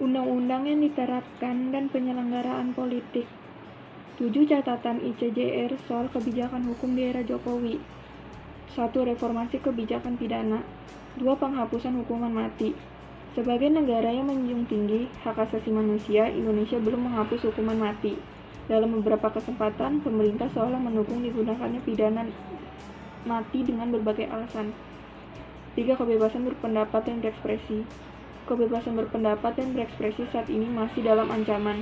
undang-undang yang diterapkan, dan penyelenggaraan politik. 7 catatan ICJR soal kebijakan hukum di era Jokowi. 1. Reformasi kebijakan pidana. 2. Penghapusan hukuman mati. Sebagai negara yang menjunjung tinggi hak asasi manusia, Indonesia belum menghapus hukuman mati. Dalam beberapa kesempatan, pemerintah seolah mendukung digunakannya pidana mati dengan berbagai alasan. 3. Kebebasan berpendapat dan berekspresi. Kebebasan berpendapat dan berekspresi saat ini masih dalam ancaman.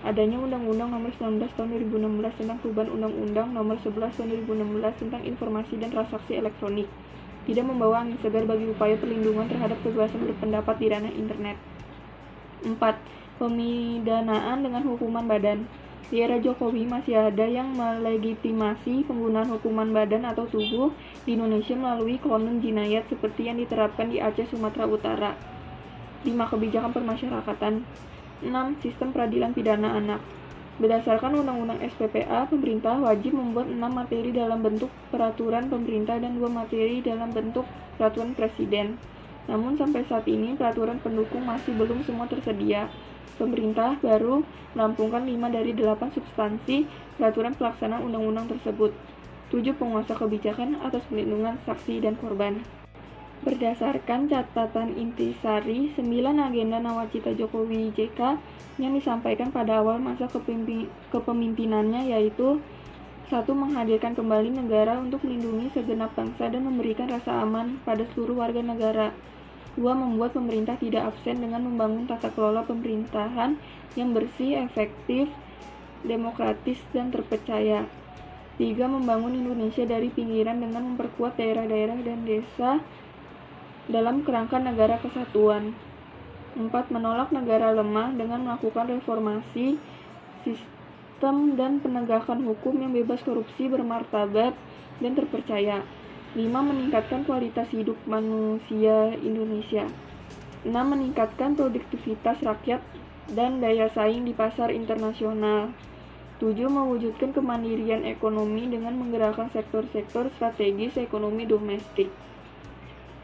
Adanya Undang-Undang Nomor 19 Tahun 2016 tentang perubahan Undang-Undang Nomor 11 Tahun 2016 tentang Informasi dan Transaksi Elektronik tidak membawa angin segar bagi upaya perlindungan terhadap kebebasan berpendapat di ranah internet. 4. Pemidanaan dengan hukuman badan. Di era Jokowi masih ada yang melegitimasi penggunaan hukuman badan atau tubuh di Indonesia melalui konun jinayat seperti yang diterapkan di Aceh, Sumatera Utara. 5. Kebijakan permasyarakatan. 6. Sistem peradilan pidana anak. Berdasarkan Undang-Undang SPPA, pemerintah wajib membuat 6 materi dalam bentuk peraturan pemerintah dan 2 materi dalam bentuk peraturan presiden. Namun sampai saat ini peraturan pendukung masih belum semua tersedia. Pemerintah baru merampungkan 5 dari 8 substansi peraturan pelaksanaan undang-undang tersebut. 7. Penguasa kebijakan atas perlindungan saksi dan korban. Berdasarkan catatan intisari 9 agenda nawacita Jokowi JK yang disampaikan pada awal masa kepemimpinannya, yaitu 1. Menghadirkan kembali negara untuk melindungi segenap bangsa dan memberikan rasa aman pada seluruh warga negara. 2. Membuat pemerintah tidak absen dengan membangun tata kelola pemerintahan yang bersih, efektif, demokratis, dan terpercaya. 3. Membangun Indonesia dari pinggiran dengan memperkuat daerah-daerah dan desa dalam kerangka negara kesatuan. 4. Menolak negara lemah dengan melakukan reformasi sistem dan penegakan hukum yang bebas korupsi, bermartabat, dan terpercaya. 5. Meningkatkan kualitas hidup manusia Indonesia. 6. Meningkatkan produktivitas rakyat dan daya saing di pasar internasional. 7. Mewujudkan kemandirian ekonomi dengan menggerakkan sektor-sektor strategis ekonomi domestik.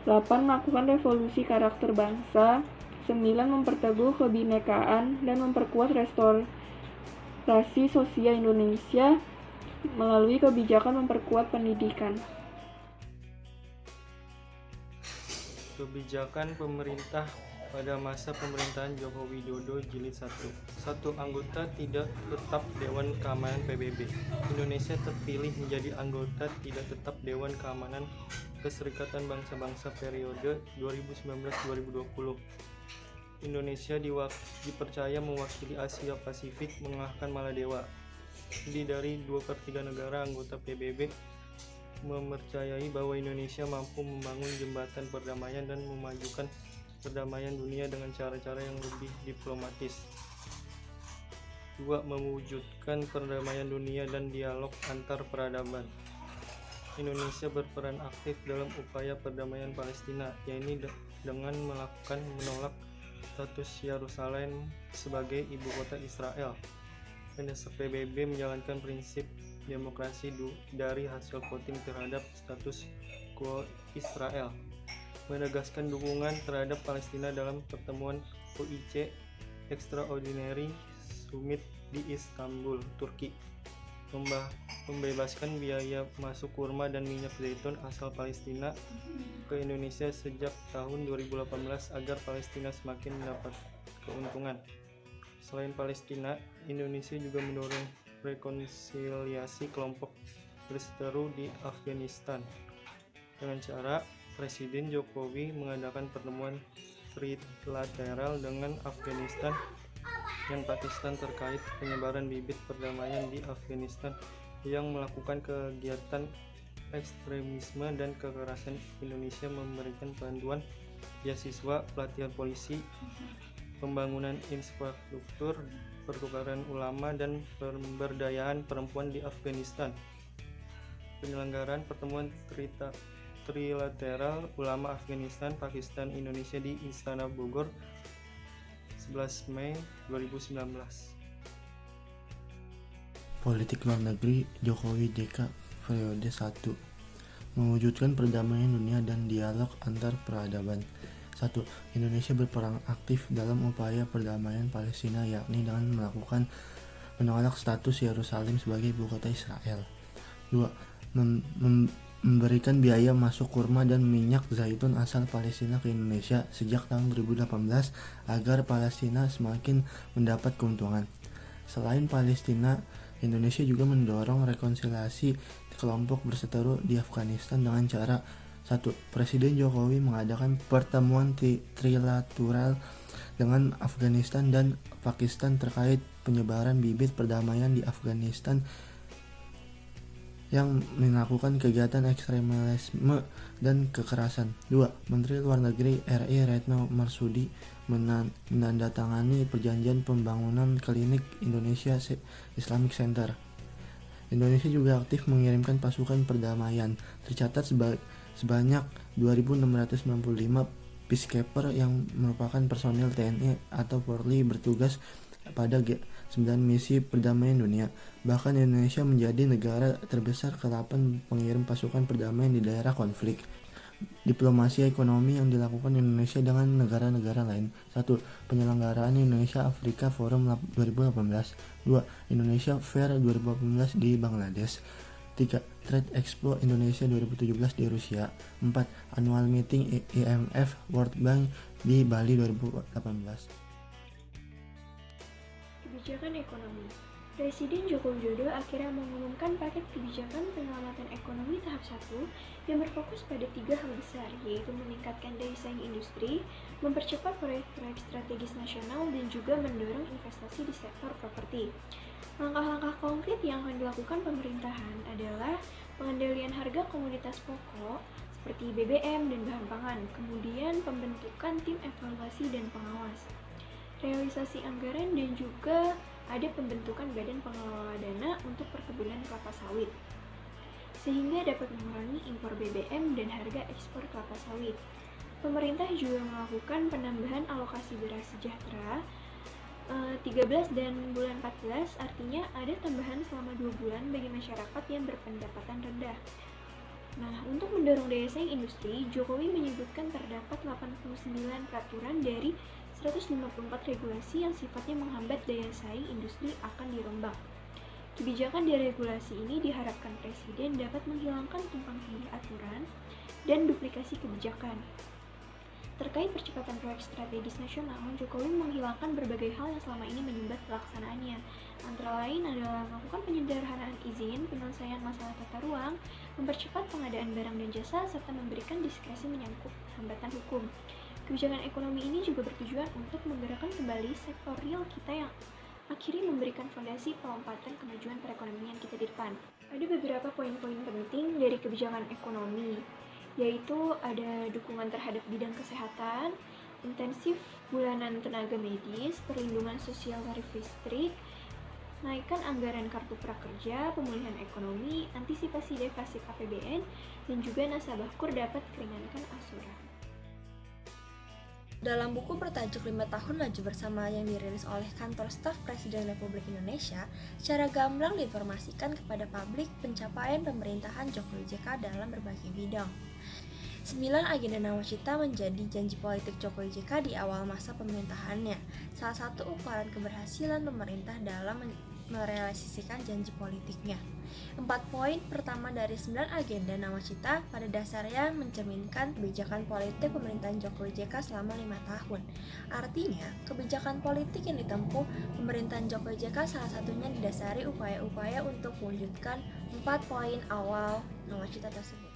8. Melakukan revolusi karakter bangsa. 9. Memperteguh kebinekaan dan memperkuat restorasi sosial Indonesia melalui kebijakan memperkuat pendidikan. Kebijakan pemerintah pada masa pemerintahan Joko Widodo Jilid 1. 1. Anggota tidak tetap Dewan Keamanan PBB. Indonesia terpilih menjadi anggota tidak tetap Dewan Keamanan Perserikatan Bangsa-Bangsa periode 2019-2020. Indonesia dipercaya mewakili Asia Pasifik mengalahkan Maladewa. Lebih dari 2/3 negara anggota PBB mempercayai bahwa Indonesia mampu membangun jembatan perdamaian dan memajukan perdamaian dunia dengan cara-cara yang lebih diplomatis. 2. Mewujudkan perdamaian dunia dan dialog antar peradaban. Indonesia berperan aktif dalam upaya perdamaian Palestina, yaitu dengan menolak status Yerusalem sebagai ibu kota Israel. Mendesak PBB menjalankan prinsip demokrasi dari hasil voting terhadap status quo Israel. Menegaskan dukungan terhadap Palestina dalam pertemuan OIC Extraordinary Summit di Istanbul, Turki. Membebaskan biaya masuk kurma dan minyak zaitun asal Palestina ke Indonesia sejak tahun 2018 agar Palestina semakin mendapat keuntungan. Selain Palestina, Indonesia juga mendorong rekonsiliasi kelompok berseteru di Afghanistan dengan cara Presiden Jokowi mengadakan pertemuan trilateral dengan Afghanistan dan Pakistan terkait penyebaran bibit perdamaian di Afghanistan yang melakukan kegiatan ekstremisme dan kekerasan. Indonesia memberikan bantuan beasiswa, pelatihan polisi, pembangunan infrastruktur, pertukaran ulama, dan pemberdayaan perempuan di Afghanistan. Penyelenggaraan pertemuan trilateral ulama Afghanistan, Pakistan, Indonesia di Istana Bogor 11 Mei 2019. Politik luar negeri Jokowi JK periode 1. Mewujudkan perdamaian dunia dan dialog antar peradaban. 1. Indonesia berperan aktif dalam upaya perdamaian Palestina, yakni dengan menolak status Yerusalem sebagai ibu kota Israel. 2. Memberikan biaya masuk kurma dan minyak zaitun asal Palestina ke Indonesia sejak tahun 2018 agar Palestina semakin mendapat keuntungan. Selain Palestina, Indonesia juga mendorong rekonsiliasi kelompok berseteru di Afghanistan dengan cara 1. Presiden Jokowi mengadakan pertemuan trilateral dengan Afghanistan dan Pakistan terkait penyebaran bibit perdamaian di Afghanistan yang melakukan kegiatan ekstremisme dan kekerasan. 2. Menteri Luar Negeri RI Retno Marsudi menandatangani perjanjian pembangunan klinik Indonesia Islamic Center. Indonesia juga aktif mengirimkan pasukan perdamaian. Tercatat sebanyak 2.695 peacekeeper yang merupakan personil TNI atau Polri bertugas pada 9 misi perdamaian dunia. Bahkan Indonesia menjadi negara terbesar ke-8 pengirim pasukan perdamaian di daerah konflik. Diplomasi ekonomi yang dilakukan Indonesia dengan negara-negara lain. 1. Penyelenggaraan Indonesia Afrika Forum 2018. 2. Indonesia Fair 2018 di Bangladesh. 3. Trade Expo Indonesia 2017 di Rusia. 4. Annual Meeting IMF World Bank di Bali 2018. Kebijakan ekonomi. Presiden Joko Widodo akhirnya mengumumkan paket kebijakan penyelamatan ekonomi tahap 1 yang berfokus pada 3 hal besar, yaitu meningkatkan daya saing industri, mempercepat proyek-proyek strategis nasional, dan juga mendorong investasi di sektor properti. Langkah-langkah konkret yang akan dilakukan pemerintahan adalah pengendalian harga komoditas pokok seperti BBM dan bahan pangan, kemudian pembentukan tim evaluasi dan pengawas, realisasi anggaran, dan juga ada pembentukan badan pengelola dana untuk perkebunan kelapa sawit, sehingga dapat mengurangi impor BBM dan harga ekspor kelapa sawit. Pemerintah juga melakukan penambahan alokasi beras sejahtera 13 dan bulan 14, artinya ada tambahan selama 2 bulan bagi masyarakat yang berpendapatan rendah. Nah, untuk mendorong daya saing industri, Jokowi menyebutkan terdapat 89 peraturan dari 154 regulasi yang sifatnya menghambat daya saing industri akan dirombak. Kebijakan deregulasi ini diharapkan Presiden dapat menghilangkan tumpang tindih aturan dan duplikasi kebijakan. Terkait percepatan proyek strategis nasional, Jokowi menghilangkan berbagai hal yang selama ini menyumbat pelaksanaannya. Antara lain adalah melakukan penyederhanaan izin, penyelesaian masalah tata ruang, mempercepat pengadaan barang dan jasa, serta memberikan diskresi menyangkut hambatan hukum. Kebijakan ekonomi ini juga bertujuan untuk menggerakkan kembali sektor real kita yang akhirnya memberikan fondasi pelompatan kemajuan perekonomian kita di depan. Ada beberapa poin-poin penting dari kebijakan ekonomi, yaitu ada dukungan terhadap bidang kesehatan, intensif bulanan tenaga medis, perlindungan sosial tarif listrik, naikkan anggaran kartu prakerja, pemulihan ekonomi, antisipasi deflasi APBN, dan juga nasabah KUR dapat keringankan angsuran. Dalam buku bertajuk 5 tahun laju bersama yang dirilis oleh Kantor Staf Presiden Republik Indonesia, secara gamblang diinformasikan kepada publik pencapaian pemerintahan Jokowi JK dalam berbagai bidang. 9 agenda nawacita menjadi janji politik Jokowi JK di awal masa pemerintahannya. Salah satu ukuran keberhasilan pemerintah dalam merealisasikan janji politiknya. 4 poin pertama dari 9 agenda nawacita pada dasarnya mencerminkan kebijakan politik pemerintahan Jokowi JK selama 5 tahun. Artinya, kebijakan politik yang ditempuh pemerintahan Jokowi JK salah satunya didasari upaya-upaya untuk mewujudkan 4 poin awal nawacita tersebut.